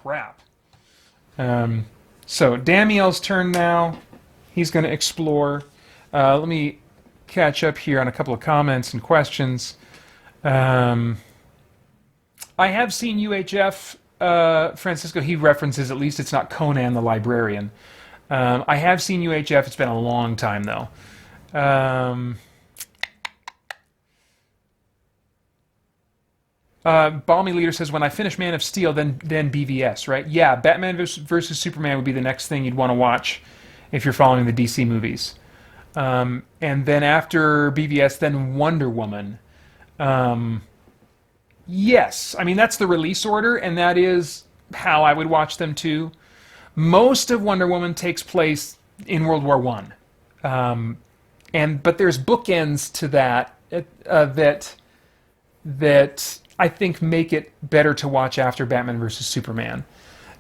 crap. So Damiel's turn now. He's going to explore. Let me catch up here on a couple of comments and questions. I have seen UHF. Francisco, he references, at least it's not Conan the Librarian. I have seen UHF. It's been a long time, though. Balmy Leader says, when I finish Man of Steel, then BVS, right? Yeah, Batman versus Superman would be the next thing you'd want to watch if you're following the DC movies. And then after BVS, then Wonder Woman. Yes, I mean, that's the release order, and that is how I would watch them too. Most of Wonder Woman takes place in World War One. But there's bookends to that that I think make it better to watch after Batman versus Superman.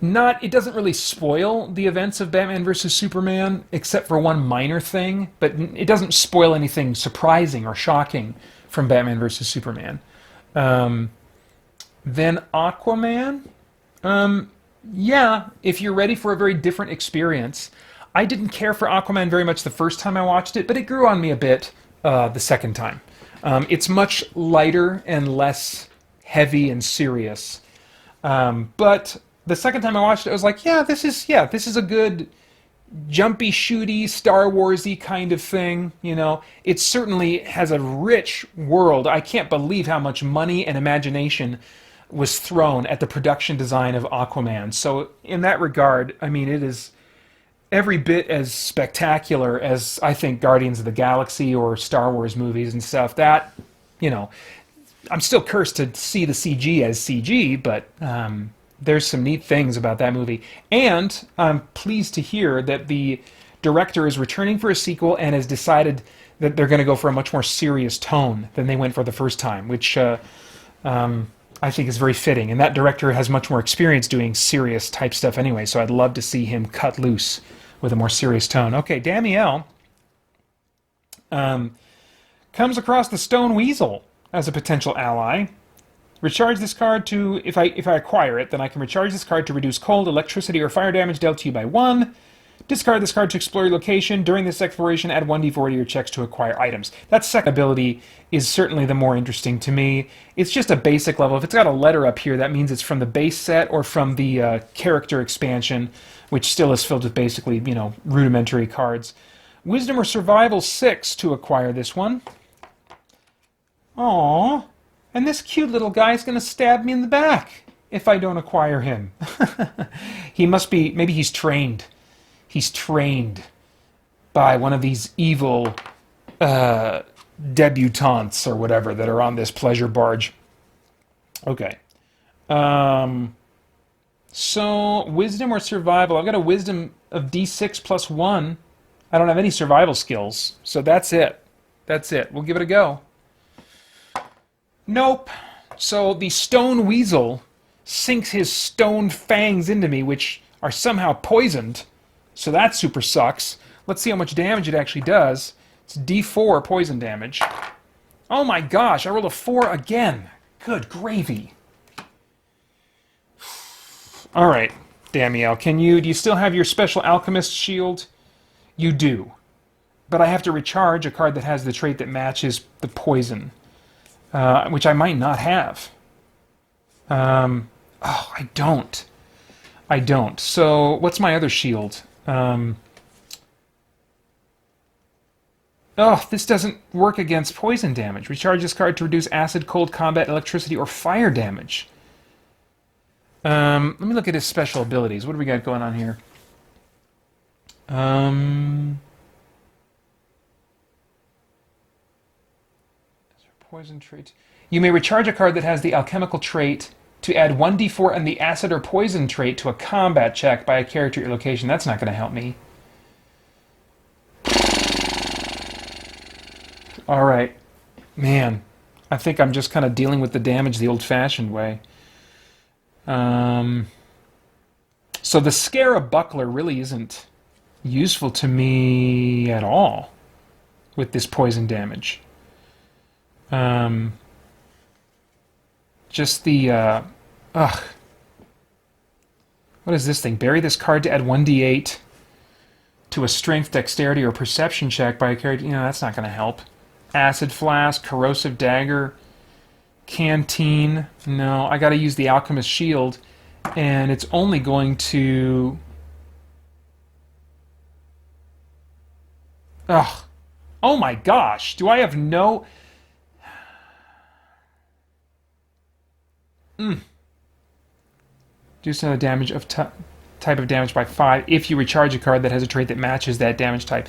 It doesn't really spoil the events of Batman versus Superman, except for one minor thing, but it doesn't spoil anything surprising or shocking from Batman versus Superman. Then Aquaman, yeah, if you're ready for a very different experience. I didn't care for Aquaman very much the first time I watched it, but it grew on me a bit the second time. It's much lighter and less heavy and serious. But the second time I watched it, I was like, this is a good jumpy, shooty, Star Warsy kind of thing. You know, it certainly has a rich world. I can't believe how much money and imagination was thrown at the production design of Aquaman. So in that regard, I mean, it is every bit as spectacular as, I think, Guardians of the Galaxy or Star Wars movies and stuff. That, you know, I'm still cursed to see the CG as CG, but there's some neat things about that movie. And I'm pleased to hear that the director is returning for a sequel and has decided that they're going to go for a much more serious tone than they went for the first time, which I think is very fitting. And that director has much more experience doing serious type stuff anyway, so I'd love to see him cut loose with a more serious tone. Okay, Damiel comes across the Stone Weasel as a potential ally. Recharge this card to, if I acquire it, then I can recharge this card to reduce cold, electricity, or fire damage dealt to you by 1. Discard this card to explore your location. During this exploration, add 1d4 to your checks to acquire items. That second ability is certainly the more interesting to me. It's just a basic level. If it's got a letter up here, that means it's from the base set or from the character expansion, which still is filled with basically, you know, rudimentary cards. Wisdom or Survival 6 to acquire this one. Aww. And this cute little guy is going to stab me in the back if I don't acquire him. He must be, maybe he's trained. He's trained by one of these evil debutantes or whatever that are on this pleasure barge. Okay. So, Wisdom or Survival. I've got a Wisdom of D6 plus 1. I don't have any survival skills, so that's it. That's it. We'll give it a go. Nope. So the Stone Weasel sinks his stone fangs into me, which are somehow poisoned. So that super sucks. Let's see how much damage it actually does. It's D4 poison damage. Oh my gosh, I rolled a 4 again. Good gravy. Alright, Damiel, do you still have your Special Alchemist shield? You do. But I have to recharge a card that has the trait that matches the poison. Which I might not have. I don't. So, what's my other shield? This doesn't work against poison damage. Recharge this card to reduce acid, cold, combat, electricity, or fire damage. Let me look at his special abilities. What do we got going on here? Poison trait. You may recharge a card that has the alchemical trait to add 1d4 and the acid or poison trait to a combat check by a character at your location. That's not going to help me. Alright. Man. I think I'm just kind of dealing with the damage the old-fashioned way. So the Scarab Buckler really isn't useful to me at all with this poison damage. Just the, What is this thing? Bury this card to add 1d8 to a strength, dexterity, or perception check by a character. You know, that's not going to help. Acid flask, corrosive dagger, canteen. No, I got to use the alchemist shield, and it's only going to... Ugh. Oh my gosh. Do I have no... Reduce another damage of type of damage by 5 if you recharge a card that has a trait that matches that damage type.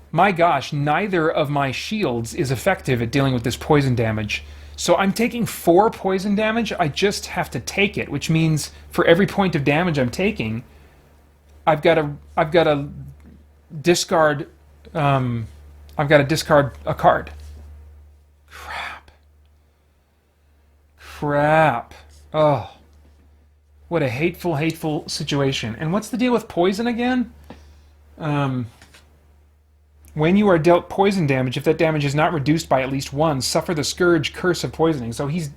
My gosh, neither of my shields is effective at dealing with this poison damage. So I'm taking 4 poison damage. I just have to take it, which means for every point of damage I'm taking, I've got to discard. I've got to discard a card. Crap. Oh. What a hateful, hateful situation. And what's the deal with poison again? When you are dealt poison damage, if that damage is not reduced by at least 1, suffer the scourge curse of poisoning. So he's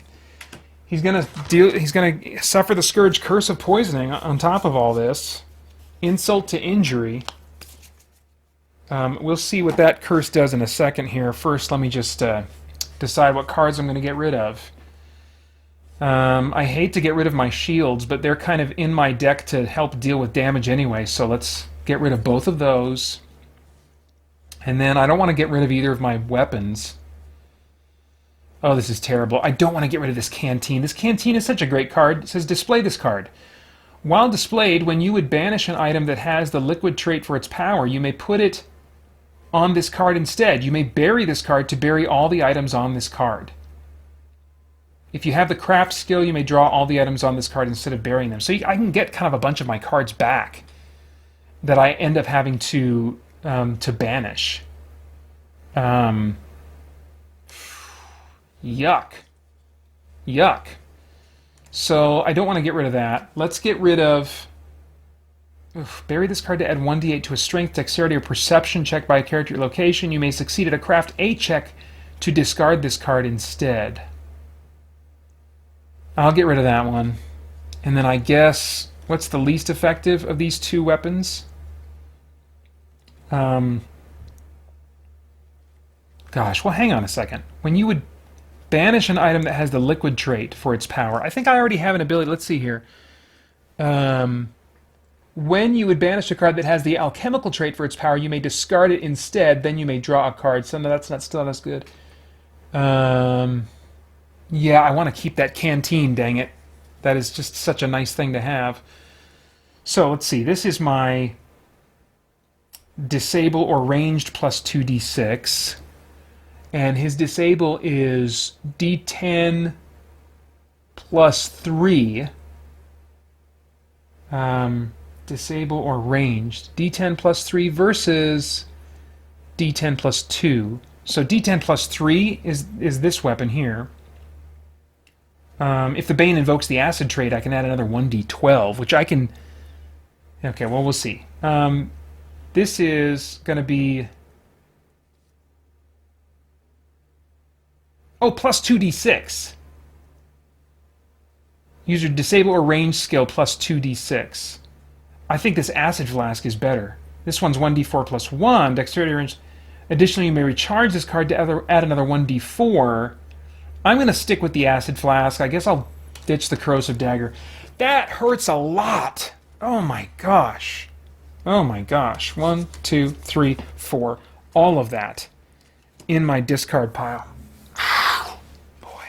gonna suffer the scourge curse of poisoning on top of all this. Insult to injury. We'll see what that curse does in a second here. First, let me just decide what cards I'm going to get rid of. I hate to get rid of my shields, but they're kind of in my deck to help deal with damage anyway, so let's get rid of both of those. And then I don't want to get rid of either of my weapons. Oh, this is terrible. I don't want to get rid of this canteen. This canteen is such a great card. It says display this card. While displayed, when you would banish an item that has the liquid trait for its power, you may put it on this card instead. You may bury this card to bury all the items on this card. If you have the craft skill, you may draw all the items on this card instead of burying them. So I can get kind of a bunch of my cards back that I end up having to banish. Yuck. Yuck. So I don't want to get rid of that. Let's get rid of... bury this card to add 1d8 to a strength, dexterity, or perception check by a character at your location. You may succeed at a craft A check to discard this card instead. I'll get rid of that one. And then I guess, what's the least effective of these 2 weapons? Gosh, well, hang on a second. When you would banish an item that has the liquid trait for its power, I think I already have an ability. Let's see here. When you would banish a card that has the alchemical trait for its power, you may discard it instead. Then you may draw a card. So no, that's still not as good. Yeah, I want to keep that canteen, dang it. That is just such a nice thing to have. So, let's see. This is my disable or ranged plus 2d6. And his disable is d10 plus 3. Disable or ranged. d10 plus 3 versus d10 plus 2. So d10 plus 3 is this weapon here. If the Bane invokes the acid trait, I can add another 1d12, which I can... Okay, well, we'll see. This is going to be... Oh, plus 2d6. Use your disable or range skill plus 2d6. I think this acid flask is better. This one's 1d4 plus 1, dexterity range. Additionally, you may recharge this card to add another 1d4. I'm going to stick with the acid flask. I guess I'll ditch the corrosive dagger. That hurts a lot. Oh my gosh. Oh my gosh. 1, 2, 3, 4. All of that in my discard pile. Boy.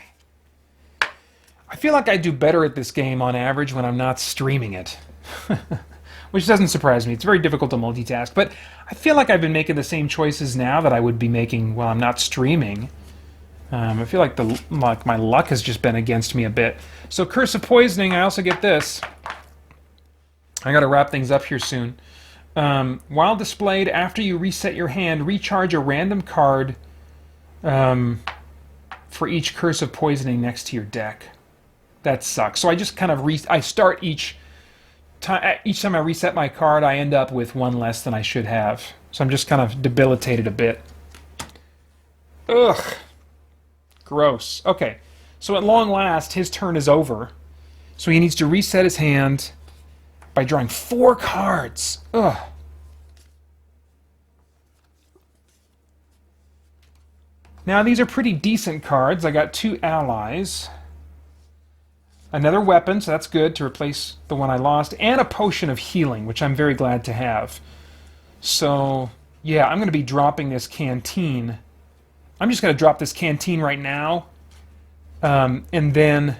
I feel like I do better at this game on average when I'm not streaming it. Which doesn't surprise me. It's very difficult to multitask. But I feel like I've been making the same choices now that I would be making while I'm not streaming. I feel like my luck has just been against me a bit. So Curse of Poisoning, I also get this. I gotta wrap things up here soon. While displayed, after you reset your hand, recharge a random card for each Curse of Poisoning next to your deck. That sucks. So I just kind of I start each time I reset my card, I end up with 1 less than I should have. So I'm just kind of debilitated a bit. Ugh. Gross. Okay, so at long last, his turn is over. So he needs to reset his hand, by drawing 4 cards. Ugh. Now, these are pretty decent cards. I got 2 allies. Another weapon, so that's good to replace the one I lost. And a potion of healing, which I'm very glad to have. So, yeah, I'm going to be dropping this canteen. I'm just going to drop this canteen right now. And then,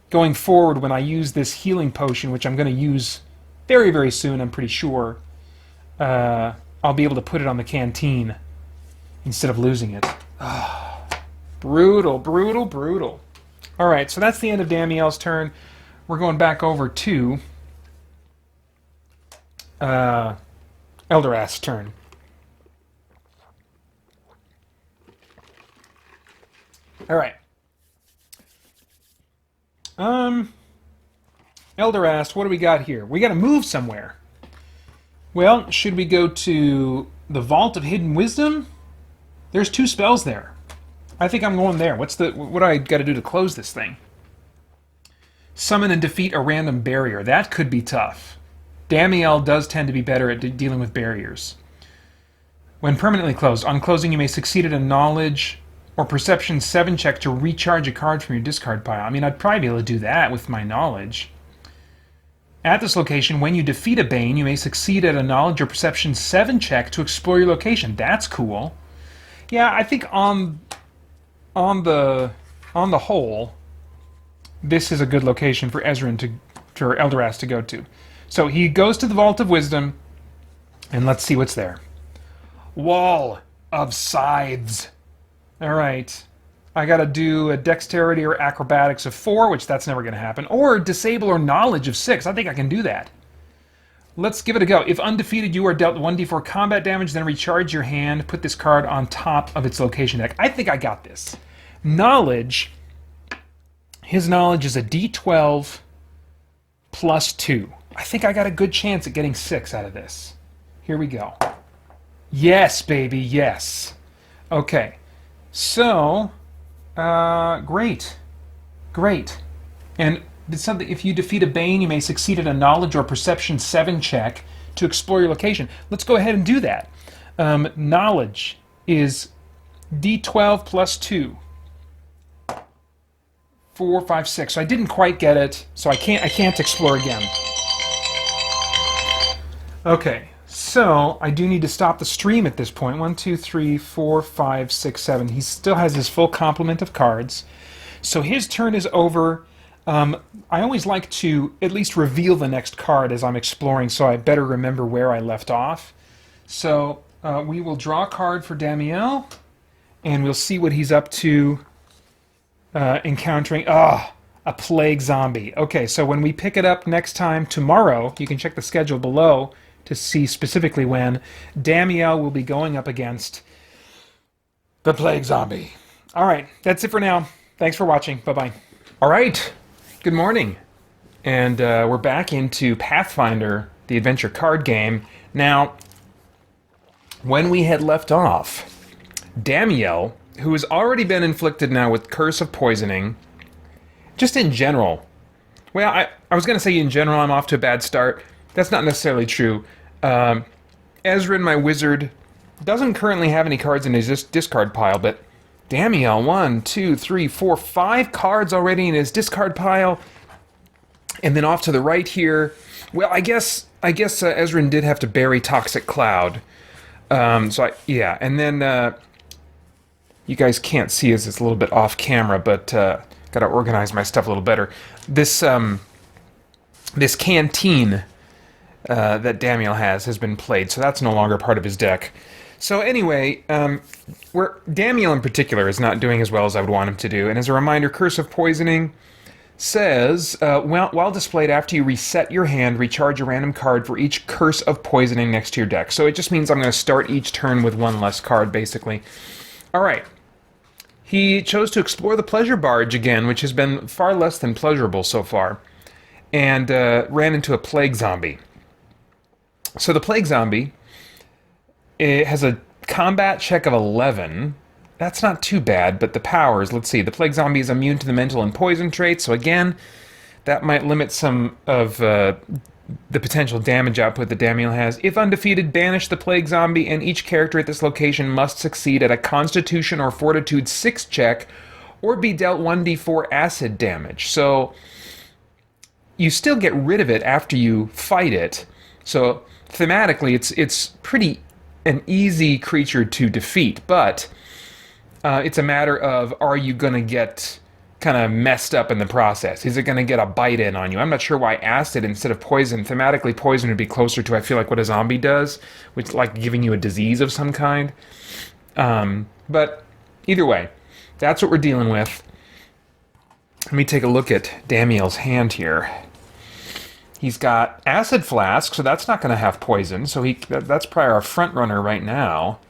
going forward, when I use this healing potion, which I'm going to use very, very soon, I'm pretty sure, I'll be able to put it on the canteen instead of losing it. Brutal, brutal, brutal. Alright, so that's the end of Damiel's turn. We're going back over to Elderast's turn. Alright. Elderast, what do we got here? We got to move somewhere. Well, should we go to the Vault of Hidden Wisdom? There's 2 spells there. I think I'm going there. What do I got to do to close this thing? Summon and defeat a random barrier. That could be tough. Damiel does tend to be better at dealing with barriers. When permanently closed, on closing you may succeed at a knowledge or perception 7 check to recharge a card from your discard pile. I mean, I'd probably be able to do that with my knowledge. At this location, when you defeat a Bane, you may succeed at a knowledge or perception 7 check to explore your location. That's cool. Yeah, I think on the whole, this is a good location for Elderast to go to. So he goes to the Vault of Wisdom, and let's see what's there. Wall of Scythes. All right. I got to do a Dexterity or Acrobatics of 4, which that's never going to happen, or Disable or Knowledge of 6. I think I can do that. Let's give it a go. If undefeated, you are dealt 1d4 combat damage, then recharge your hand. Put this card on top of its location deck. I think I got this. Knowledge. His knowledge is a d12 plus 2. I think I got a good chance at getting 6 out of this. Here we go. Yes, baby, yes. Okay. So, great. Great. And it's something, if you defeat a Bane, you may succeed at a knowledge or perception 7 check to explore your location. Let's go ahead and do that. Knowledge is d12 plus 2. 4, 5, 6. So I didn't quite get it, so I can't explore again. Okay, so I do need to stop the stream at this point. 1, 2, 3, 4, 5, 6, 7. He still has his full complement of cards. So his turn is over. I always like to at least reveal the next card as I'm exploring, so I better remember where I left off. So we will draw a card for Damiel, and we'll see what he's up to encountering. A plague zombie. Okay, so when we pick it up next time, tomorrow, you can check the schedule below to see specifically when, Damiel will be going up against the plague zombie. All right, that's it for now. Thanks for watching. Bye-bye. All right. Good morning, and we're back into Pathfinder, the adventure card game. Now, when we had left off, Damiel, who has already been inflicted now with Curse of Poisoning, just in general, well, I was going to say in general I'm off to a bad start. That's not necessarily true. Ezrin, my wizard, doesn't currently have any cards in his discard pile, but Damiel, 1, 2, 3, 4, 5 cards already in his discard pile. And then off to the right here, well, I guess Ezrin did have to bury Toxic Cloud. And then you guys can't see as it's a little bit off camera, but got to organize my stuff a little better. This canteen that Damiel has been played, so that's no longer part of his deck. So anyway, Damiel in particular is not doing as well as I would want him to do. And as a reminder, Curse of Poisoning says, while displayed after you reset your hand, recharge a random card for each Curse of Poisoning next to your deck. So it just means I'm going to start each turn with 1 less card, basically. All right. He chose to explore the Pleasure Barge again, which has been far less than pleasurable so far, and ran into a Plague Zombie. So the Plague Zombie, it has a combat check of 11. That's not too bad, but the powers, let's see. The Plague Zombie is immune to the mental and poison traits, so again, that might limit some of the potential damage output that Damiel has. If undefeated, banish the Plague Zombie, and each character at this location must succeed at a Constitution or Fortitude 6 check, or be dealt 1d4 acid damage. So you still get rid of it after you fight it. So thematically, it's pretty an easy creature to defeat, but it's a matter of, are you going to get kind of messed up in the process? Is it going to get a bite in on you? I'm not sure why acid instead of poison. Thematically, poison would be closer to, I feel like, what a zombie does, which is like giving you a disease of some kind. But either way, that's what we're dealing with. Let me take a look at Damiel's hand here. He's got Acid Flask, so that's not going to have poison. So that's probably our front runner right now.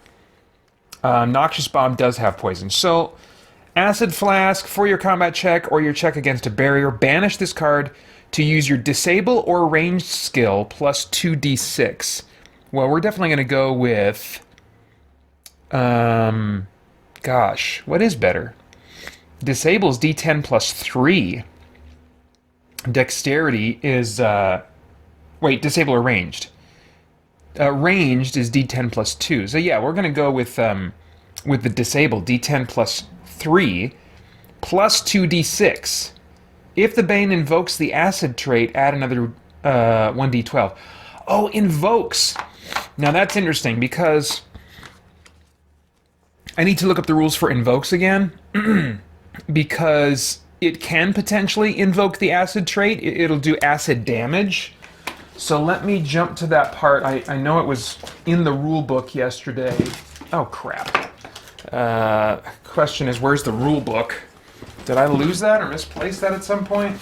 Noxious Bomb does have poison. So Acid Flask, for your combat check or your check against a barrier, banish this card to use your Disable or Ranged skill plus 2d6. Well, we're definitely going to go with... gosh, what is better? Disable's d10 plus 3. Dexterity is... wait, Disable or Ranged? Ranged is d10 plus 2. So yeah, we're going to go with the Disable, d10 plus 3, plus 2d6. If the Bane invokes the Acid trait, add another 1d12. Oh, invokes! Now that's interesting, because I need to look up the rules for invokes again, because it can potentially invoke the Acid trait. It'll do acid damage. So let me jump to that part. I know it was in the rule book yesterday. Oh, crap. Question is, where's the rule book? Did I lose that or misplace that at some point?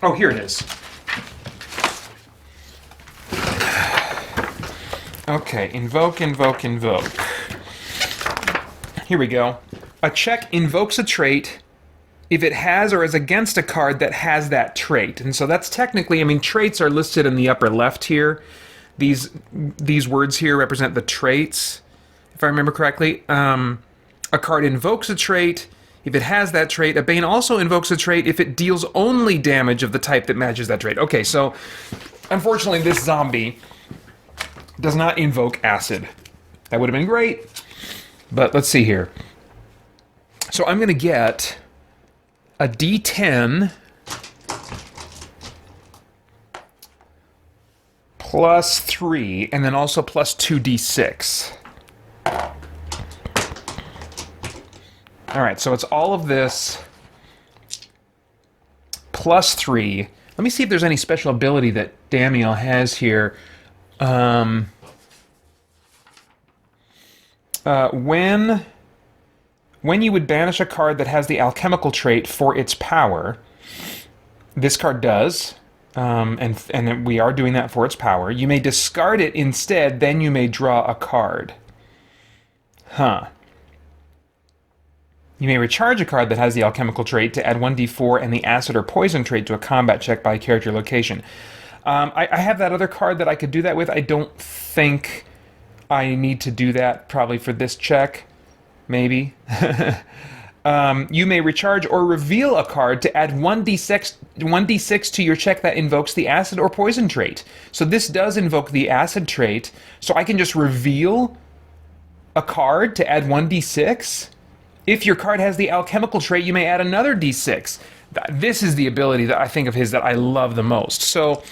Oh, here it is. Okay, invoke. Here we go. A check invokes a trait if it has or is against a card that has that trait. And so that's technically, I mean, traits are listed in the upper left here. These words here represent the traits, if I remember correctly. A card invokes a trait if it has that trait. A Bane also invokes a trait if it deals only damage of the type that matches that trait. Okay, so unfortunately this zombie does not invoke acid. That would have been great, but let's see here. So I'm going to get a d10 plus 3, and then also plus 2d6. Alright, so it's all of this plus 3. Let me see if there's any special ability that Damiel has here. When you would banish a card that has the alchemical trait for its power, this card does, and we are doing that for its power. You may discard it instead, then you may draw a card. Huh. You may recharge a card that has the alchemical trait to add 1d4 and the acid or poison trait to a combat check by a character location. I have that other card that I could do that with. I don't think I need to do that probably for this check. Maybe. You may recharge or reveal a card to add 1d6 to your check that invokes the acid or poison trait. So this does invoke the acid trait, so I can just reveal a card to add 1d6. If your card has the alchemical trait, you may add another d6. This is the ability that I think of his that I love the most. So,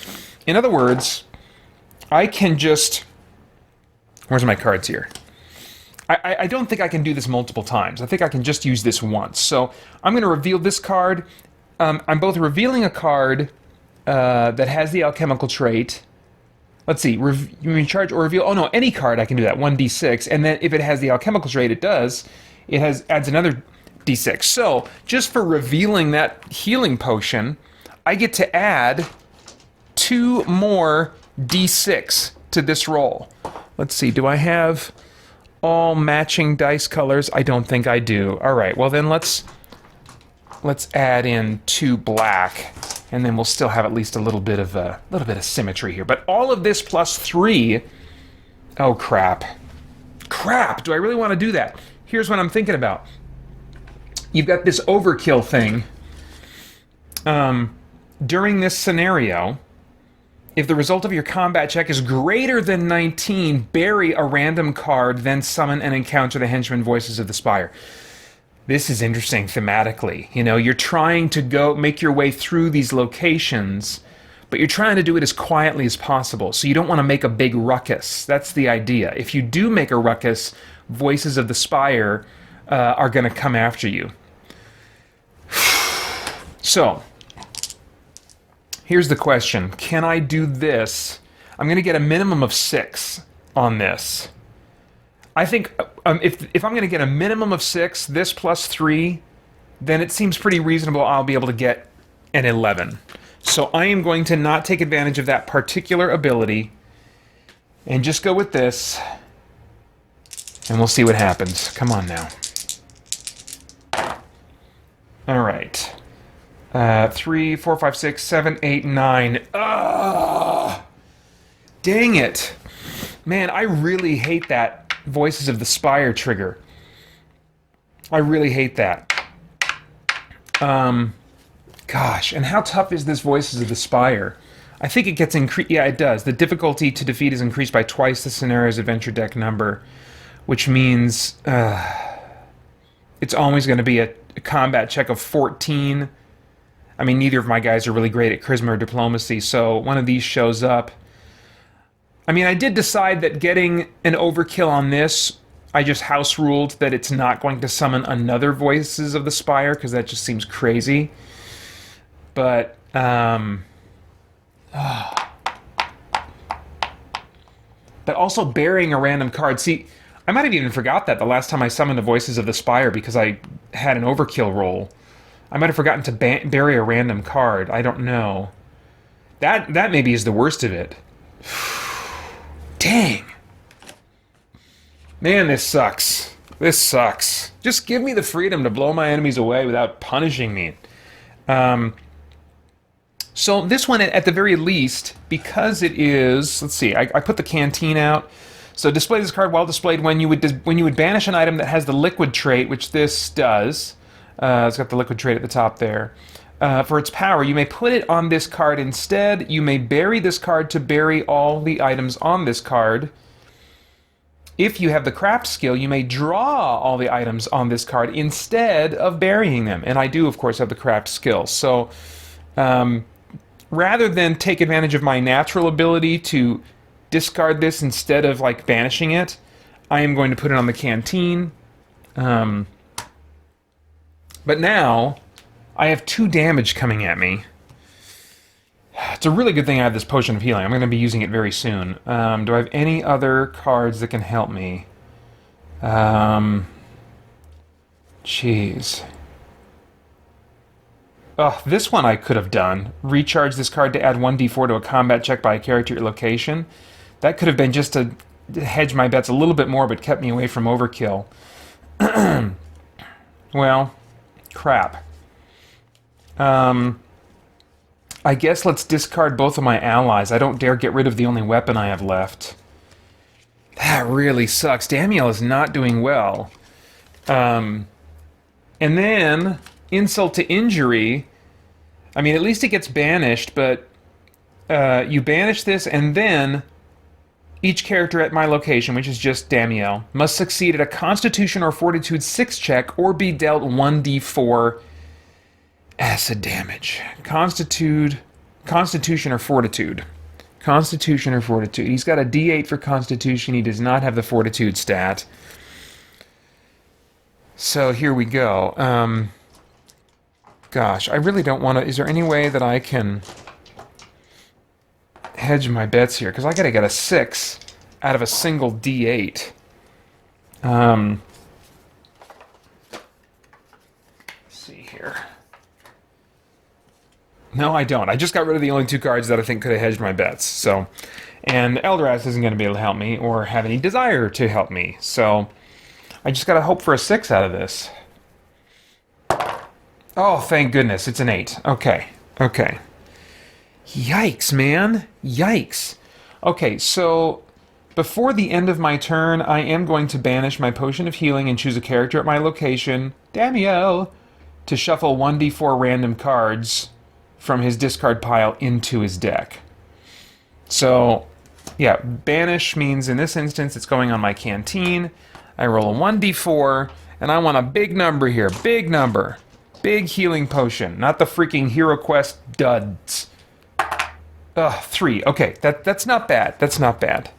in other words, I can just... Where's my cards here? I don't think I can do this multiple times. I think I can just use this once. So I'm going to reveal this card. I'm both revealing a card that has the alchemical trait. Let's see. You recharge or reveal. Oh no, any card I can do that. 1d6. And then if it has the alchemical trait, it does. It adds another d6. So just for revealing that healing potion, I get to add 2 more d6 to this roll. Let's see. Do I have all matching dice colors? I don't think I do. All right, well then let's add in 2 black, and then we'll still have at least a little bit of symmetry here. But all of this plus 3. Oh crap! Do I really want to do that? Here's what I'm thinking about. You've got this overkill thing During this scenario, if the result of your combat check is greater than 19, bury a random card, then summon and encounter the henchman voices of the spire. This is interesting thematically. You know, you're trying to go make your way through these locations, but you're trying to do it as quietly as possible. So you don't want to make a big ruckus. That's the idea. If you do make a ruckus, voices of the spire are going to come after you. So, here's the question. Can I do this? I'm going to get a minimum of 6 on this. I think if I'm going to get a minimum of 6, this plus 3, then it seems pretty reasonable I'll be able to get an 11. So I am going to not take advantage of that particular ability and just go with this, and we'll see what happens. Come on now. All right. 3, 4, 5, 6, 7, 8, 9. Ah! Dang it. Man, I really hate that Voices of the Spire trigger. I really hate that. Gosh, and how tough is this Voices of the Spire? I think it gets increased. Yeah, it does. The difficulty to defeat is increased by twice the scenario's adventure deck number, which means it's always going to be a combat check of 14. I mean, neither of my guys are really great at charisma or diplomacy, so one of these shows up. I mean, I did decide that getting an overkill on this, I just house ruled that it's not going to summon another Voices of the Spire, because that just seems crazy. But, but also burying a random card. See, I might have even forgot that the last time I summoned the Voices of the Spire because I had an overkill roll. I might have forgotten to bury a random card. I don't know. That maybe is the worst of it. Dang. Man, this sucks. This sucks. Just give me the freedom to blow my enemies away without punishing me. So this one, at the very least, because it is... Let's see, I put the canteen out. So display this card while displayed when you would banish an item that has the liquid trait, which this does. It's got the liquid trait at the top there. For its power, you may put it on this card instead. You may bury this card to bury all the items on this card. If you have the craft skill, you may draw all the items on this card instead of burying them. And I do, of course, have the craft skill. So rather than take advantage of my natural ability to discard this instead of like banishing it, I am going to put it on the canteen. But now I have 2 damage coming at me. It's a really good thing I have this Potion of Healing. I'm going to be using it very soon. Do I have any other cards that can help me? Jeez. Oh, this one I could have done. Recharge this card to add 1d4 to a combat check by a character at your location. That could have been just to hedge my bets a little bit more, but kept me away from overkill. Well, crap. I guess let's discard both of my allies. I don't dare get rid of the only weapon I have left. That really sucks. Damiel is not doing well. And then, insult to injury. I mean, at least it gets banished, but you banish this, and then each character at my location, which is just Damiel, must succeed at a Constitution or Fortitude 6 check or be dealt 1d4 acid damage. Constitution or Fortitude. Constitution or Fortitude. He's got a d8 for Constitution. He does not have the Fortitude stat. So here we go. Gosh, I really don't want to... Is there any way that I can hedge my bets here? Because I got to get a 6 out of a single d8. Let's see here. No, I don't. I just got rid of the only 2 cards that I think could have hedged my bets. So, and Eldoras isn't going to be able to help me or have any desire to help me. So, I just got to hope for a 6 out of this. Oh, thank goodness. It's an 8. Okay. Okay. Yikes, man. Yikes. Okay, so before the end of my turn, I am going to banish my Potion of Healing and choose a character at my location, Damiel, to shuffle 1d4 random cards. from his discard pile into his deck. So, yeah, banish means in this instance it's going on my canteen. I roll a 1d4, and I want a big number here. Big number. Big healing potion. Not the freaking Hero Quest duds. 3. Okay, that's not bad. That's not bad.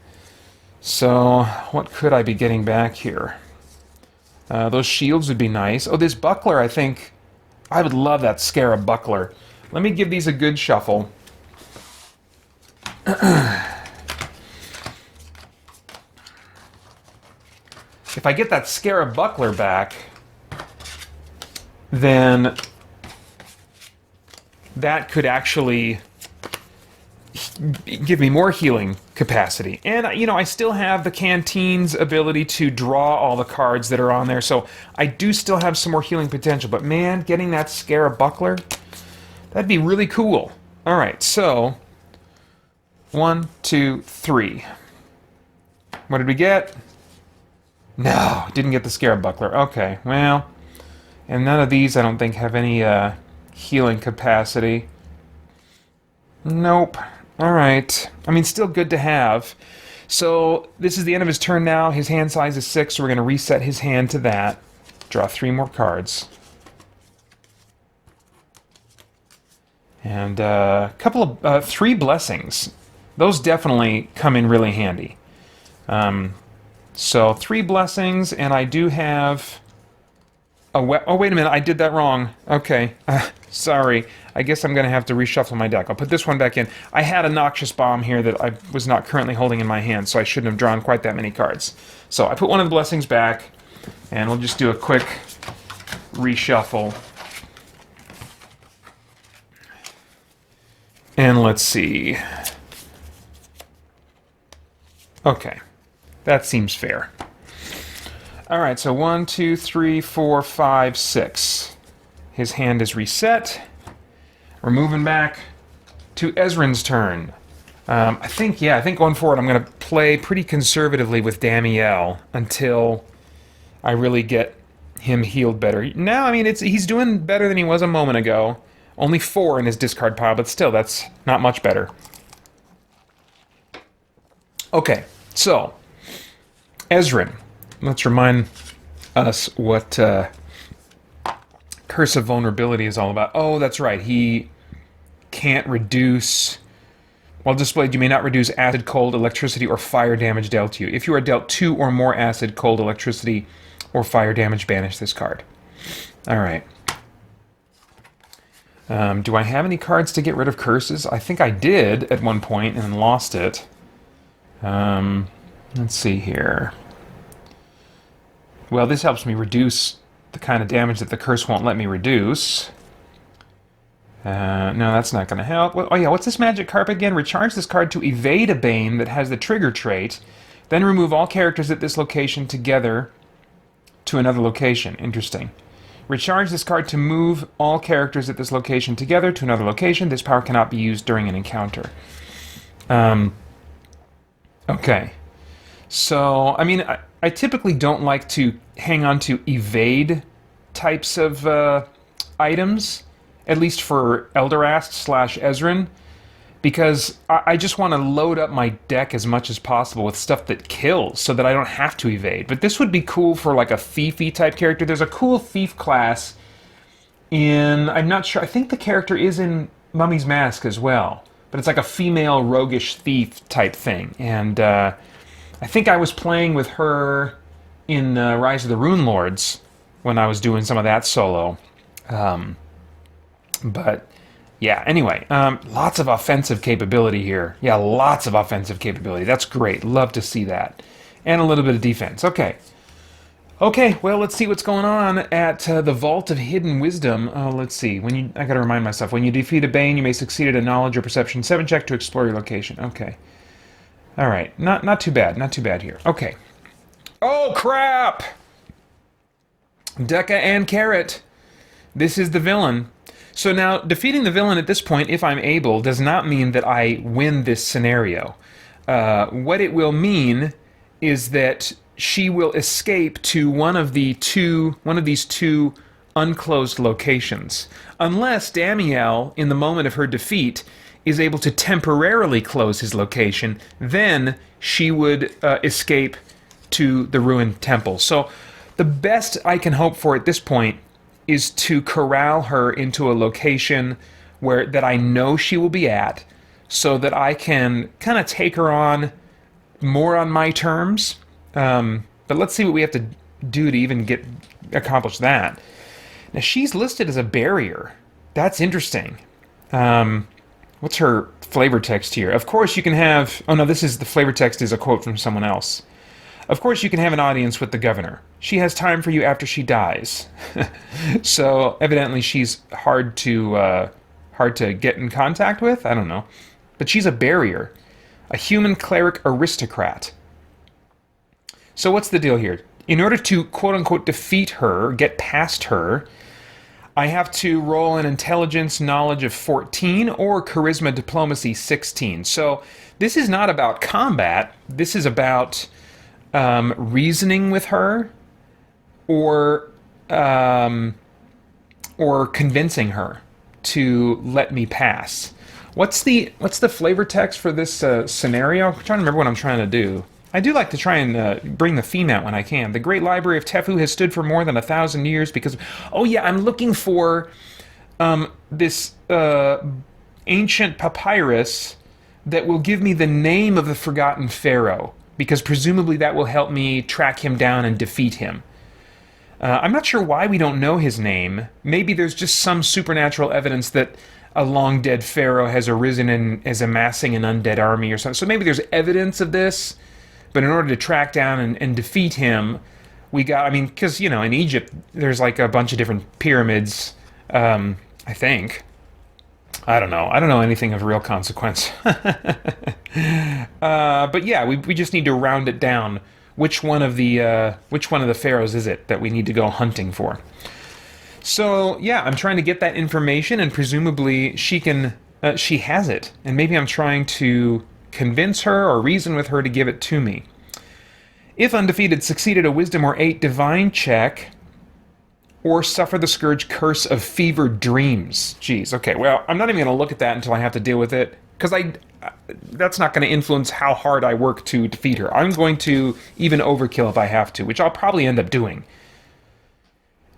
So, what could I be getting back here? Those shields would be nice. Oh, this buckler, I think... I would love that Scarab buckler. Let me give these a good shuffle. If I get that Scarab buckler back, then that could actually give me more healing capacity. And, you know, I still have the canteen's ability to draw all the cards that are on there, so I do still have some more healing potential. But, man, getting that Scarab buckler, that'd be really cool. All right, so 1, 2, 3. What did we get? No, didn't get the Scarab buckler. Okay, well, and none of these I don't think have any healing capacity. Nope. All right. I mean, still good to have. So this is the end of his turn now. His hand size is 6, so we're going to reset his hand to that. Draw 3 more cards. And a couple of 3 blessings. Those definitely come in really handy. So 3 blessings, and I do have... Oh, wait a minute, I did that wrong. Okay, sorry. I guess I'm going to have to reshuffle my deck. I'll put this one back in. I had a Noxious Bomb here that I was not currently holding in my hand, so I shouldn't have drawn quite that many cards. So I put one of the blessings back, and we'll just do a quick reshuffle. And let's see. Okay, that seems fair. All right, so 1, 2, 3, 4, 5, 6. His hand is reset. We're moving back to Ezrin's turn. I think going forward I'm going to play pretty conservatively with Damiel until I really get him healed better. Now, I mean, he's doing better than he was a moment ago. Only 4 in his discard pile, but still, that's not much better. Okay, so, Ezrin. Let's remind us what Curse of Vulnerability is all about. Oh, that's right. He can't reduce... While displayed, you may not reduce acid, cold, electricity, or fire damage dealt to you. If you are dealt 2 or more acid, cold, electricity, or fire damage, banish this card. All right. Do I have any cards to get rid of curses? I think I did at one point and then lost it. Let's see here. Well, this helps me reduce the kind of damage that the curse won't let me reduce. No, that's not going to help. Oh yeah, what's this magic card again? Recharge this card to evade a Bane that has the trigger trait. Then remove all characters at this location together to another location. Interesting. Recharge this card to move all characters at this location together to another location. This power cannot be used during an encounter. Okay. So, I mean, I typically don't like to hang on to evade types of items, at least for Elderast/Ezrin, because I just want to load up my deck as much as possible with stuff that kills so that I don't have to evade. But this would be cool for like a thiefy type character. There's a cool thief class in, I'm not sure, I think the character is in Mummy's Mask as well, but it's like a female roguish thief type thing. And I think I was playing with her in Rise of the Rune Lords when I was doing some of that solo. But yeah, anyway, lots of offensive capability here. Yeah, lots of offensive capability. That's great. Love to see that. And a little bit of defense. Okay. Okay, well, let's see what's going on at the Vault of Hidden Wisdom. Let's see. I gotta remind myself. When you defeat a Bane, you may succeed at a Knowledge or Perception 7 check to explore your location. Okay. All right. Not too bad. Not too bad here. Okay. Oh, crap! Decca and Carrot. This is the villain. So now, defeating the villain at this point, if I'm able, does not mean that I win this scenario. What it will mean is that she will escape to one of these two unclosed locations. Unless Damiel, in the moment of her defeat, is able to temporarily close his location, then she would escape to the ruined temple. So the best I can hope for at this point is to corral her into a location that I know she will be at, so that I can kind of take her on more on my terms. But let's see what we have to do to even accomplish that. Now, she's listed as a barrier. That's interesting. What's her flavor text here? Of course you can have... Oh, no, the flavor text is a quote from someone else. Of course you can have an audience with the governor. She has time for you after she dies. So, evidently she's hard to get in contact with? I don't know. But she's a barrier. A human cleric aristocrat. So what's the deal here? In order to quote-unquote defeat her, get past her, I have to roll an intelligence knowledge of 14 or charisma diplomacy 16. So this is not about combat. This is about reasoning with her or convincing her to let me pass. What's the flavor text for this scenario? I'm trying to remember what I'm trying to do. I do like to try and bring the theme out when I can. The Great Library of Tefu has stood for more than 1,000 years because... Oh yeah, I'm looking for this ancient papyrus that will give me the name of the forgotten pharaoh, because presumably that will help me track him down and defeat him. I'm not sure why we don't know his name. Maybe there's just some supernatural evidence that a long-dead pharaoh has arisen and is amassing an undead army or something. So maybe there's evidence of this, but in order to track down and defeat him, because, in Egypt, there's like a bunch of different pyramids, I think. I don't know. I don't know anything of real consequence. But yeah, we just need to round it down. Which one of the pharaohs is it that we need to go hunting for? So yeah, I'm trying to get that information, and presumably she has it, and maybe I'm trying to convince her or reason with her to give it to me. If undefeated, succeeded a Wisdom or 8 Divine check, or suffer the Scourge Curse of Fevered Dreams. Jeez, okay, well, I'm not even going to look at that until I have to deal with it, because that's not going to influence how hard I work to defeat her. I'm going to even overkill if I have to, which I'll probably end up doing.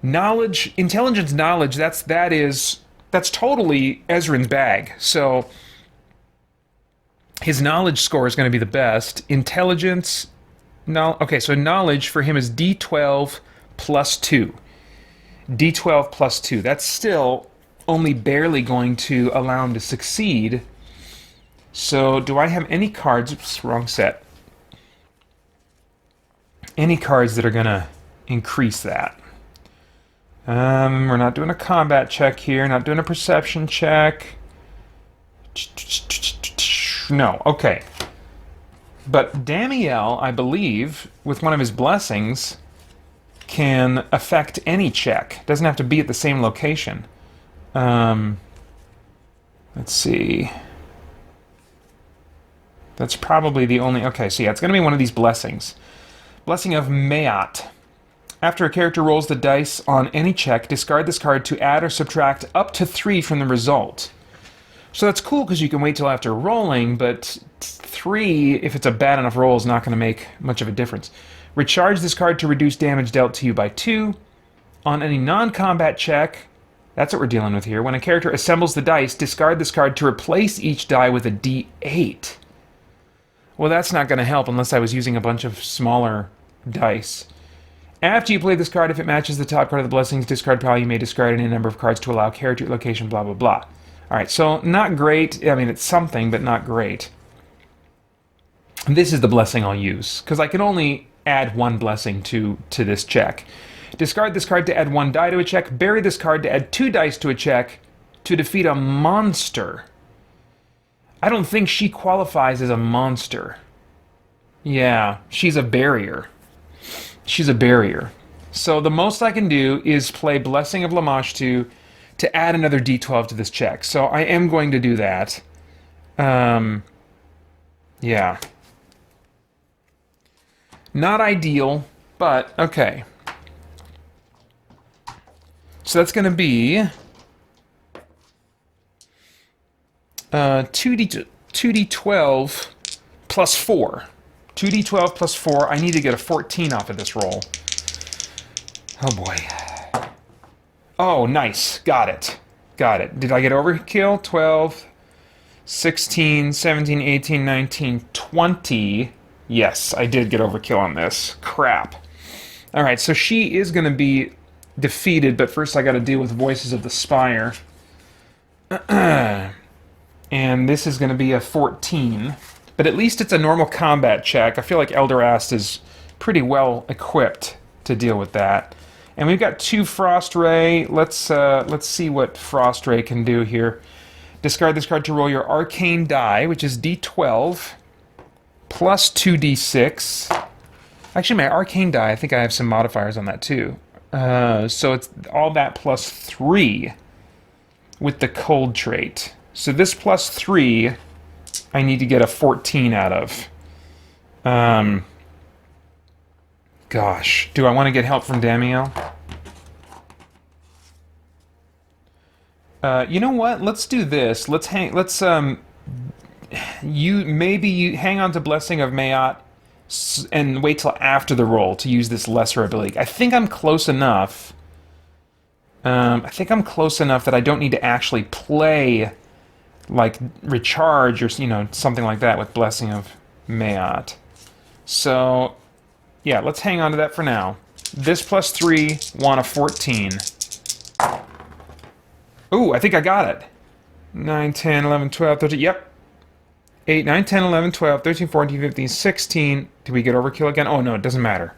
Knowledge, intelligence knowledge, that's totally Ezrin's bag. So his knowledge score is going to be the best. Intelligence, okay, so knowledge for him is D12 plus 2. D12 plus 2. That's still only barely going to allow him to succeed. So do I have any cards? Oops, wrong set. Any cards that are going to increase that? We're not doing a combat check here, not doing a perception check. No, okay. But Damiel, I believe, with one of his blessings, can affect any check. Doesn't have to be at the same location. Let's see. That's probably the only... Okay, so yeah, it's going to be one of these blessings. Blessing of Mayot. After a character rolls the dice on any check, discard this card to add or subtract up to 3 from the result. So that's cool because you can wait till after rolling, but 3, if it's a bad enough roll, is not going to make much of a difference. Recharge this card to reduce damage dealt to you by 2. On any non-combat check, that's what we're dealing with here. When a character assembles the dice, discard this card to replace each die with a D8. Well, that's not going to help unless I was using a bunch of smaller dice. After you play this card, if it matches the top card of the blessings discard pile, you may discard any number of cards to allow character location, blah, blah, blah. Alright, so not great. I mean, it's something, but not great. This is the blessing I'll use, because I can only add 1 blessing to this check. Discard this card to add 1 die to a check. Bury this card to add 2 dice to a check to defeat a monster. I don't think she qualifies as a monster. Yeah, she's a barrier. She's a barrier. So the most I can do is play Blessing of Lamashtu to add another D12 to this check. So I am going to do that. Yeah. Not ideal, but okay. So that's going to be 2d12 plus 4. 2d12 plus 4. I need to get a 14 off of this roll. Oh boy. Oh, nice. Got it. Got it. Did I get overkill? 12, 16, 17, 18, 19, 20. Yes, I did get overkill on this. Crap. Alright, so she is going to be defeated, but first I got to deal with Voices of the Spire. And this is going to be a 14. But at least it's a normal combat check. I feel like Elderast is pretty well equipped to deal with that. And we've got 2 Frost Ray. Let's see what Frost Ray can do here. Discard this card to roll your Arcane die, which is D12, plus 2d6. Actually, my Arcane die, I think I have some modifiers on that too. So it's all that plus 3 with the cold trait. So this plus 3, I need to get a 14 out of. Gosh, do I want to get help from Damiel? You know what? Let's do this. Let's hang on to Blessing of Mayot and wait till after the roll to use this lesser ability. I think I'm close enough. I think I'm close enough that I don't need to actually play like recharge or something like that with Blessing of Mayot. So yeah, let's hang on to that for now. This plus 3, want a 14. Ooh, I think I got it. 9, 10, 11, 12, 13, yep. 8, 9, 10, 11, 12, 13, 14, 15, 16. Did we get overkill again? Oh no, it doesn't matter.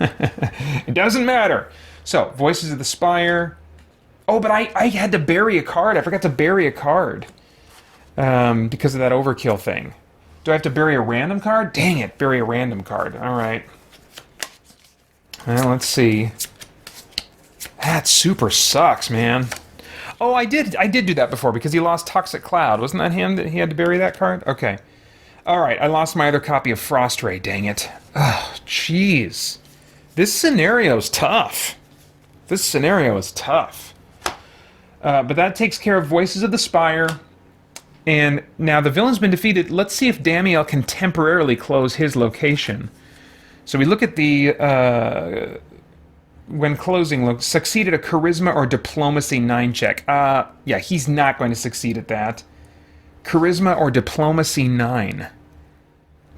It doesn't matter. So, Voices of the Spire. Oh, but I had to bury a card. I forgot to bury a card. Because of that overkill thing. Do I have to bury a random card? Dang it, bury a random card. Alright. Well, let's see. That super sucks, man. Oh, I did do that before because he lost Toxic Cloud. Wasn't that him that he had to bury that card? Okay. Alright, I lost my other copy of Frost Ray, dang it. Oh, jeez. This scenario's tough. This scenario is tough. But that takes care of Voices of the Spire. And now the villain's been defeated. Let's see if Damiel can temporarily close his location. So we look at the... when closing, succeed at a Charisma or Diplomacy 9 check. Yeah, he's not going to succeed at that. Charisma or Diplomacy 9.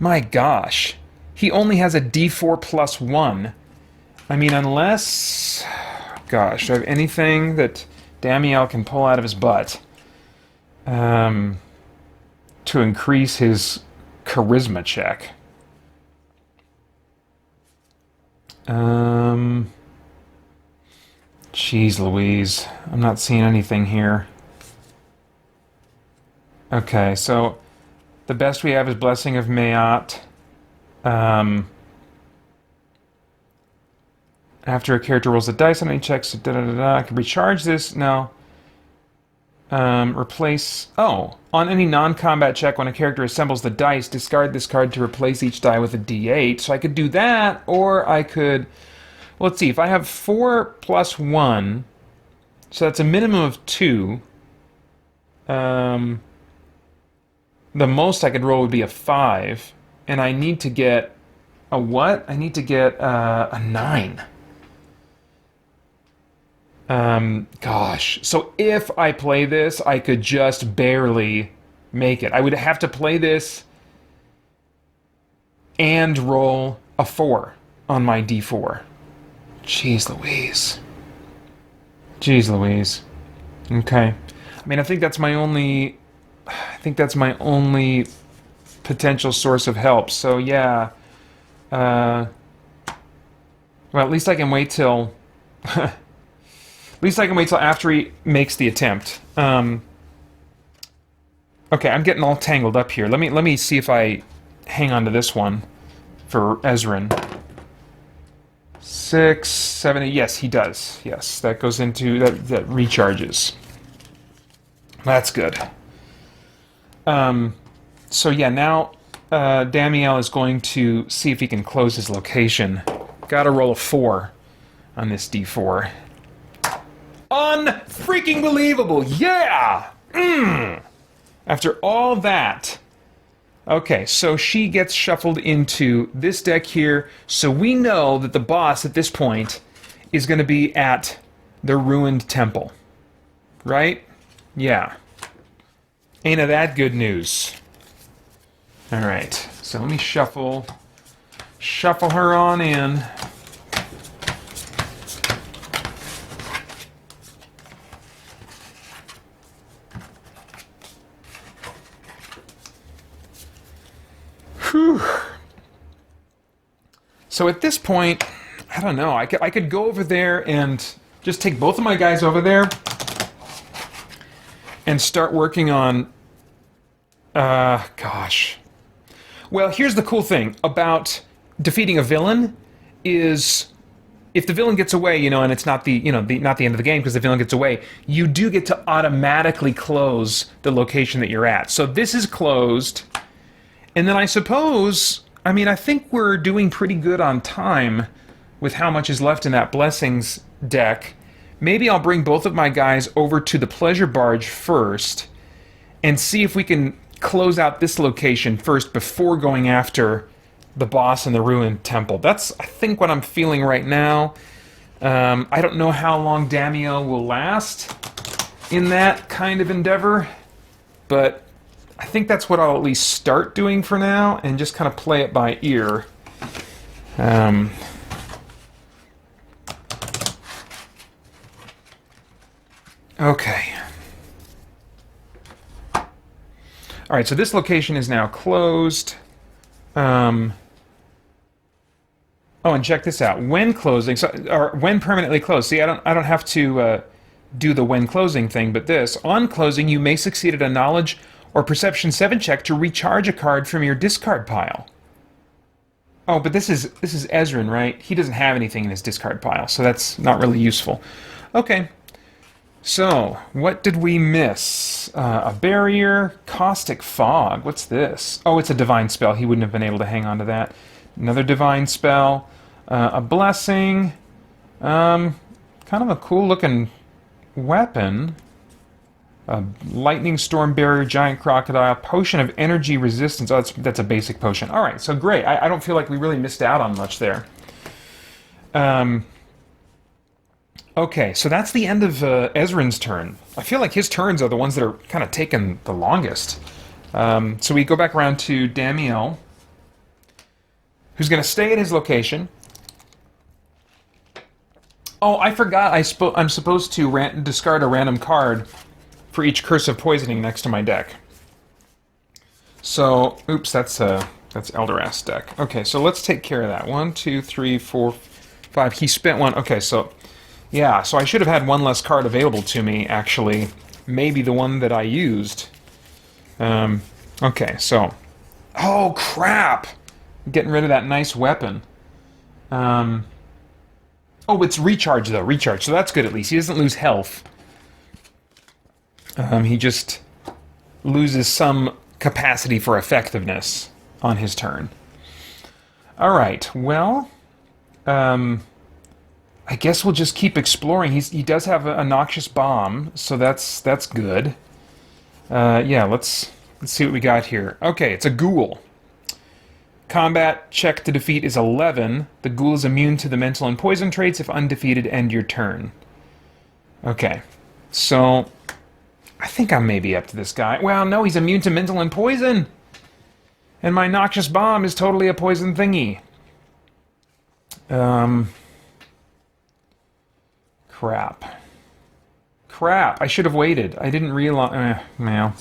My gosh. He only has a D4 plus 1. I mean, unless... Gosh, do I have anything that Damiel can pull out of his butt to increase his Charisma check? Jeez Louise. I'm not seeing anything here. Okay, so the best we have is Blessing of Mayot. After a character rolls a dice on any checks, I can recharge this. No. Replace... Oh, on any non-combat check when a character assembles the dice, discard this card to replace each die with a D8. So I could do that, or I could... Well, let's see. If I have 4 plus 1, so that's a minimum of 2. The most I could roll would be a 5. And I need to get a what? I need to get a 9. Gosh. So if I play this, I could just barely make it. I would have to play this and roll a 4 on my D4. Jeez Louise. Jeez Louise. Okay. I mean, I think that's my only potential source of help. So yeah. Well, at least I can wait till at least I can wait till after he makes the attempt. Okay, I'm getting all tangled up here. Let me see if I hang on to this one for Ezrin. 6, 7, 8. Yes, he does. Yes, that goes into that recharges. That's good. So yeah, now Damiel is going to see if he can close his location. Gotta roll a 4 on this D4. Freaking believable! Yeah! After all that... Okay, so she gets shuffled into this deck here, so we know that the boss at this point is going to be at the Ruined Temple. Right? Yeah. Ain't that good news? Alright, so let me shuffle her on in. Whew. So at this point, I don't know, I could go over there and just take both of my guys over there and start working on... gosh. Well, here's the cool thing about defeating a villain is if the villain gets away, and it's not the not the end of the game because the villain gets away, you do get to automatically close the location that you're at. So this is closed, and then I suppose, I think we're doing pretty good on time with how much is left in that Blessings deck. Maybe I'll bring both of my guys over to the Pleasure Barge first and see if we can close out this location first before going after the boss in the Ruined Temple. That's, I think, what I'm feeling right now. I don't know how long Damiel will last in that kind of endeavor, but I think that's what I'll at least start doing for now and just kind of play it by ear. Okay. Alright, so this location is now closed. Oh, and check this out. When closing, or when permanently closed. See, I don't have to do the when closing thing, but this. On closing, you may succeed at a knowledge or perception 7 check to recharge a card from your discard pile. Oh, but this is Ezrin, right? He doesn't have anything in his discard pile, so that's not really useful. Okay. So, what did we miss? A barrier, caustic fog. What's this? Oh, it's a divine spell. He wouldn't have been able to hang on to that. Another divine spell. A blessing. Kind of a cool-looking weapon. A lightning storm barrier, giant crocodile, potion of energy resistance. Oh, that's a basic potion. All right, so great. I don't feel like we really missed out on much there. Okay, so that's the end of Ezrin's turn. I feel like his turns are the ones that are kind of taking the longest. So we go back around to Damiel, who's going to stay at his location. Oh, I forgot. I'm supposed to discard a random card for each Curse of Poisoning next to my deck. So, oops, that's Eldoras deck. Okay, so let's take care of that. 1, 2, 3, 4, 5. He spent one. Okay, so yeah, so I should have had one less card available to me, actually. Maybe the one that I used. Okay, so... Oh, crap! Getting rid of that nice weapon. Oh, it's recharge, though. Recharge, so that's good at least. He doesn't lose health. He just loses some capacity for effectiveness on his turn. Alright, well... I guess we'll just keep exploring. He does have a noxious bomb, so that's good. Yeah, let's see what we got here. Okay, it's a ghoul. Combat check to defeat is 11. The ghoul is immune to the mental and poison traits. If undefeated, end your turn. Okay, so I think I'm maybe up to this guy. Well, no, he's immune to mental and poison. And my noxious bomb is totally a poison thingy. Crap, I should have waited. I didn't realize... well...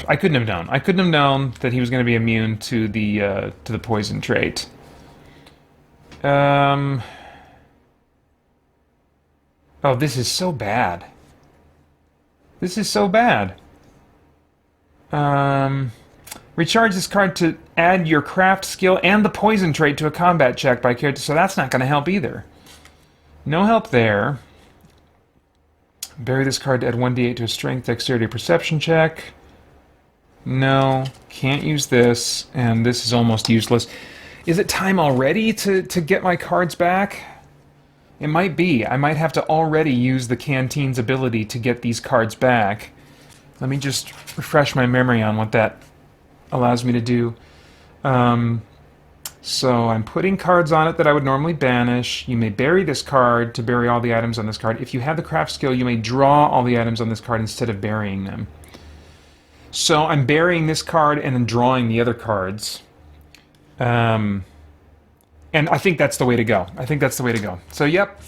I couldn't have known. I couldn't have known that he was going to be immune to the poison trait. Oh, this is so bad. This is so bad. Recharge this card to add your craft skill and the poison trait to a combat check by character, so that's not going to help either. No help there. Bury this card to add 1d8 to a strength, dexterity, perception check. No, can't use this, and this is almost useless. Is it time already to get my cards back? It might be. I might have to already use the Canteen's ability to get these cards back. Let me just refresh my memory on what that allows me to do. So I'm putting cards on it that I would normally banish. You may bury this card to bury all the items on this card. If you have the craft skill, you may draw all the items on this card instead of burying them. So I'm burying this card and then drawing the other cards. And I think that's the way to go. I think that's the way to go. So, yep.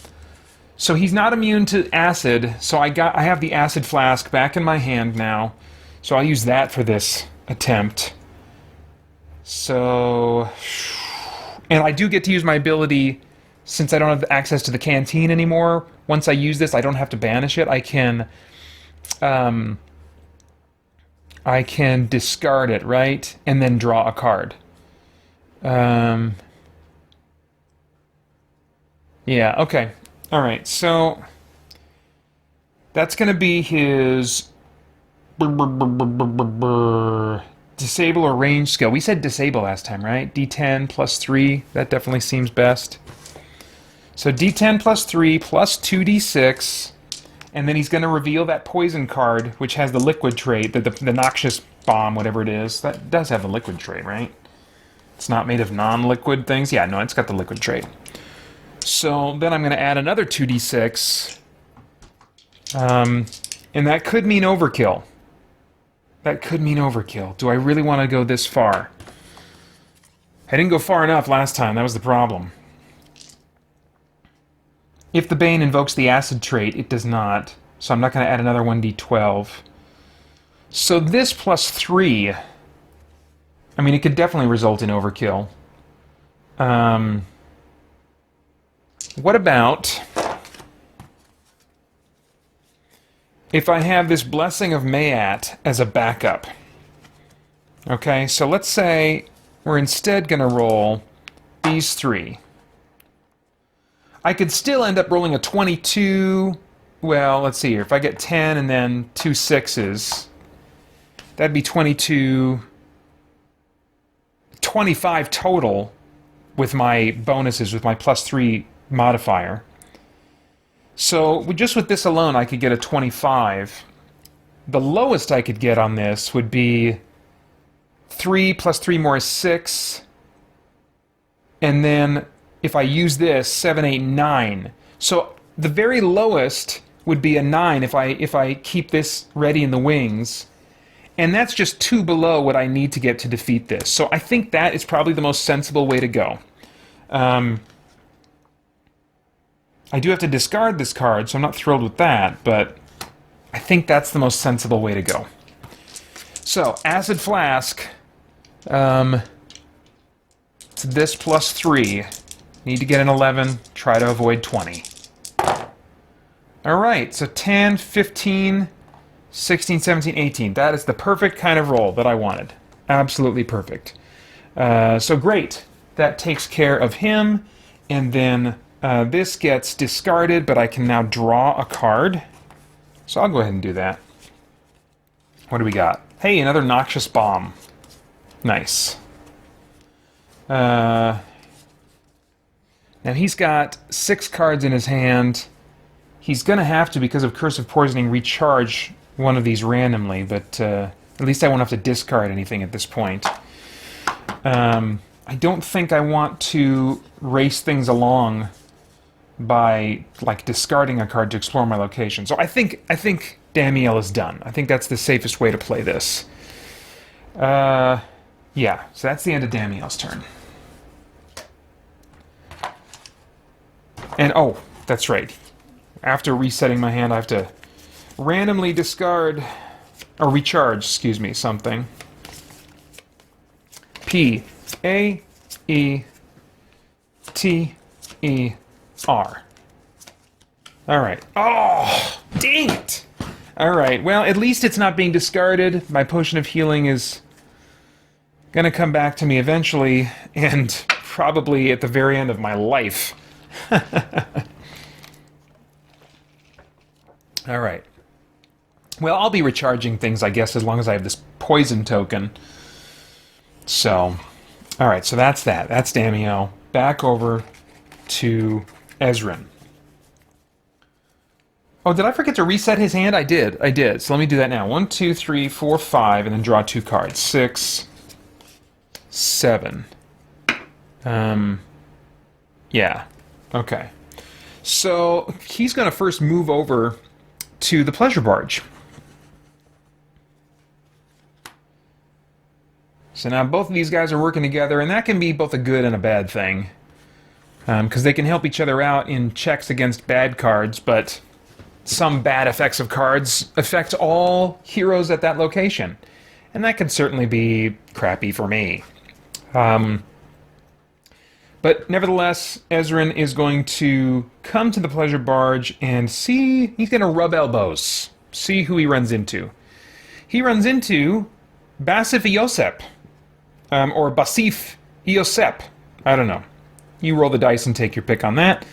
So he's not immune to acid. So I have the acid flask back in my hand now. So I'll use that for this attempt. So... And I do get to use my ability, since I don't have access to the canteen anymore. Once I use this, I don't have to banish it. I can discard it, right? And then draw a card. Yeah, okay. All right, so that's going to be his disable or range skill. We said disable last time, right? D10 plus 3. That definitely seems best. So D10 plus 3 plus 2D6. And then he's going to reveal that poison card, which has the liquid trait, the noxious bomb, whatever it is. That does have the liquid trait, right? It's not made of non-liquid things. Yeah, no, it's got the liquid trait. So then I'm going to add another 2D6. And that could mean overkill. That could mean overkill. Do I really want to go this far? I didn't go far enough last time. That was the problem. If the Bane invokes the acid trait, it does not. So I'm not going to add another 1d12. So this plus 3... I mean, it could definitely result in overkill. What about... if I have this Blessing of Mayot as a backup? Okay, so let's say we're instead going to roll these 3. I could still end up rolling a 22. Well, let's see here. If I get 10 and then 2 6s, that'd be 22... 25 total with my bonuses, with my plus 3 modifier. So just with this alone, I could get a 25. The lowest I could get on this would be 3 plus 3 more is 6. And then if I use this, 7, 8, 9. So the very lowest would be a 9 if I keep this ready in the wings. And that's just 2 below what I need to get to defeat this. So I think that is probably the most sensible way to go. I do have to discard this card, so I'm not thrilled with that, but I think that's the most sensible way to go. So, Acid Flask. It's this plus 3. Need to get an 11. Try to avoid 20. Alright, so 10, 15, 16, 17, 18. That is the perfect kind of roll that I wanted. Absolutely perfect. So great. That takes care of him, and then this gets discarded, but I can now draw a card. So I'll go ahead and do that. What do we got? Hey, another Noxious Bomb. Nice. Now he's got 6 cards in his hand. He's going to have to, because of Curse of Poisoning, recharge one of these randomly, but at least I won't have to discard anything at this point. I don't think I want to race things along by discarding a card to explore my location. So I think Damiel is done. I think that's the safest way to play this. Yeah, so that's the end of Damiel's turn. And oh, that's right. After resetting my hand, I have to randomly discard or recharge, excuse me, something. P-A-E-T-E-R. Alright. Oh, dang it! Alright, well, at least it's not being discarded. My potion of healing is gonna come back to me eventually, and probably at the very end of my life. Alright. Well, I'll be recharging things, I guess, as long as I have this poison token. So, alright, so that's that. That's Damio. Back over to Ezrin. Oh, did I forget to reset his hand? I did. I did. So let me do that now. 1, 2, 3, 4, 5, and then draw 2 cards. 6, 7. Yeah. Okay. So he's going to first move over to the pleasure barge. So now both of these guys are working together, and that can be both a good and a bad thing. Because they can help each other out in checks against bad cards, but some bad effects of cards affect all heroes at that location. And that could certainly be crappy for me. But nevertheless, Ezrin is going to come to the pleasure barge and see... He's going to rub elbows. See who he runs into. He runs into Basif Iosep. Or Basif Iosep. I don't know. You roll the dice and take your pick on that.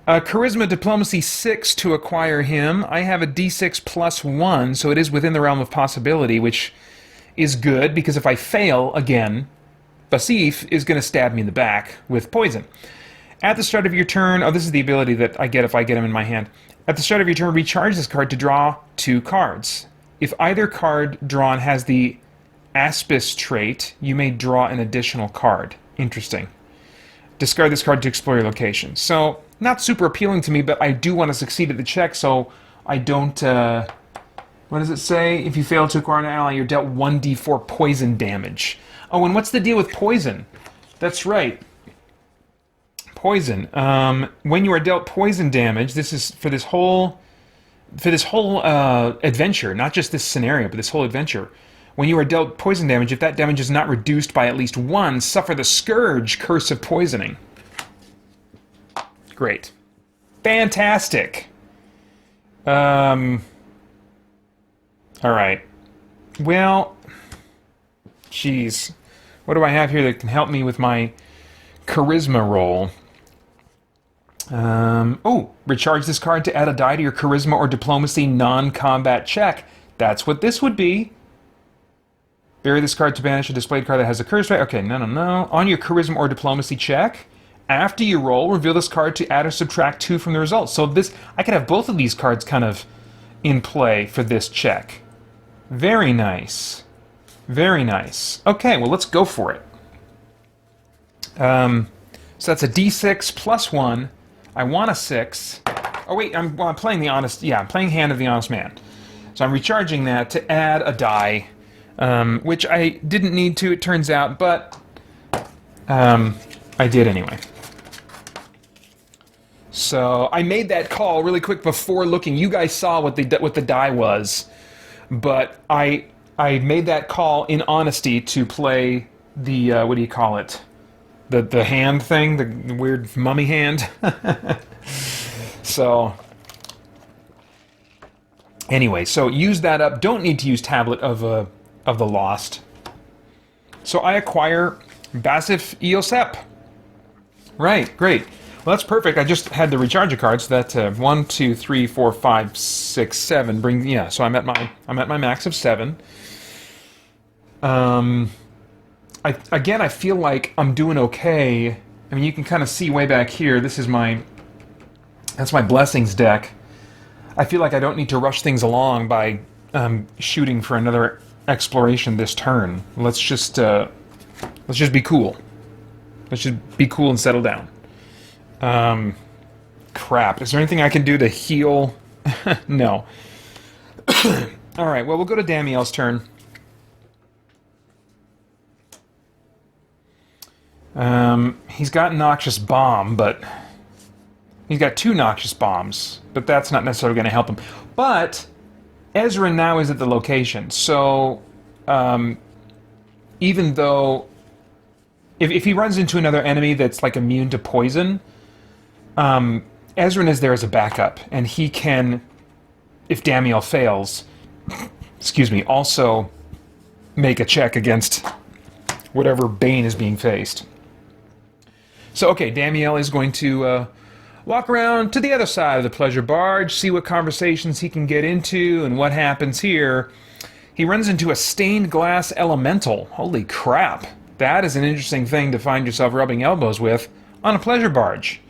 Charisma Diplomacy 6 to acquire him. I have a D6 plus 1, so it is within the realm of possibility, which is good, because if I fail again, Basif is going to stab me in the back with poison. At the start of your turn... Oh, this is the ability that I get if I get him in my hand. At the start of your turn, recharge this card to draw 2 cards. If either card drawn has the Aspis trait, you may draw an additional card. Interesting. Discard this card to explore your location. So, not super appealing to me, but I do want to succeed at the check, so I don't... what does it say? If you fail to acquire an ally, you're dealt 1d4 poison damage. Oh, and what's the deal with poison? That's right. Poison. When you are dealt poison damage, this is for this whole adventure, not just this scenario, but this whole adventure. When you are dealt poison damage, if that damage is not reduced by at least 1, suffer the Scourge Curse of Poisoning. Great. Fantastic. Alright. Well, jeez. What do I have here that can help me with my charisma roll? Recharge this card to add a die to your charisma or diplomacy non-combat check. That's what this would be. Bury this card to banish a displayed card that has a curse trait. Okay, no. On your charisma or diplomacy check, after you roll, reveal this card to add or subtract 2 from the result. So this, I could have both of these cards kind of in play for this check. Very nice. Very nice. Okay, well, let's go for it. So that's a D6 plus 1. I want a 6. Oh, wait, I'm playing the honest... Yeah, I'm playing Hand of the Honest Man. So I'm recharging that to add a die, which I didn't need to, it turns out, but I did anyway. So I made that call really quick before looking. You guys saw what the die was, but I made that call in honesty to play the what do you call it? The hand thing, the weird mummy hand. So anyway, so use that up. Don't need to use Tablet of the Lost. So I acquire Basif Iosep. Right, great. Well, that's perfect. I just had to recharge a card, so that 1, 2, 3, 4, 5, 6, 7 brings... Yeah, so I'm at my max of 7. Again, I feel like I'm doing okay. I mean, you can kind of see way back here. This is that's my blessings deck. I feel like I don't need to rush things along by shooting for another exploration this turn. Let's just be cool. Let's just be cool and settle down. Crap. Is there anything I can do to heal? No. Alright, well, we'll go to Damiel's turn. He's got Noxious Bomb, but... He's got 2 Noxious Bombs, but that's not necessarily going to help him. But Ezra now is at the location, so even though... If he runs into another enemy that's like immune to poison... Ezrin is there as a backup, and he can, if Damiel fails, excuse me, also make a check against whatever Bane is being faced. So, okay, Damiel is going to walk around to the other side of the pleasure barge, see what conversations he can get into, and what happens here. He runs into a stained glass elemental. Holy crap. That is an interesting thing to find yourself rubbing elbows with on a pleasure barge.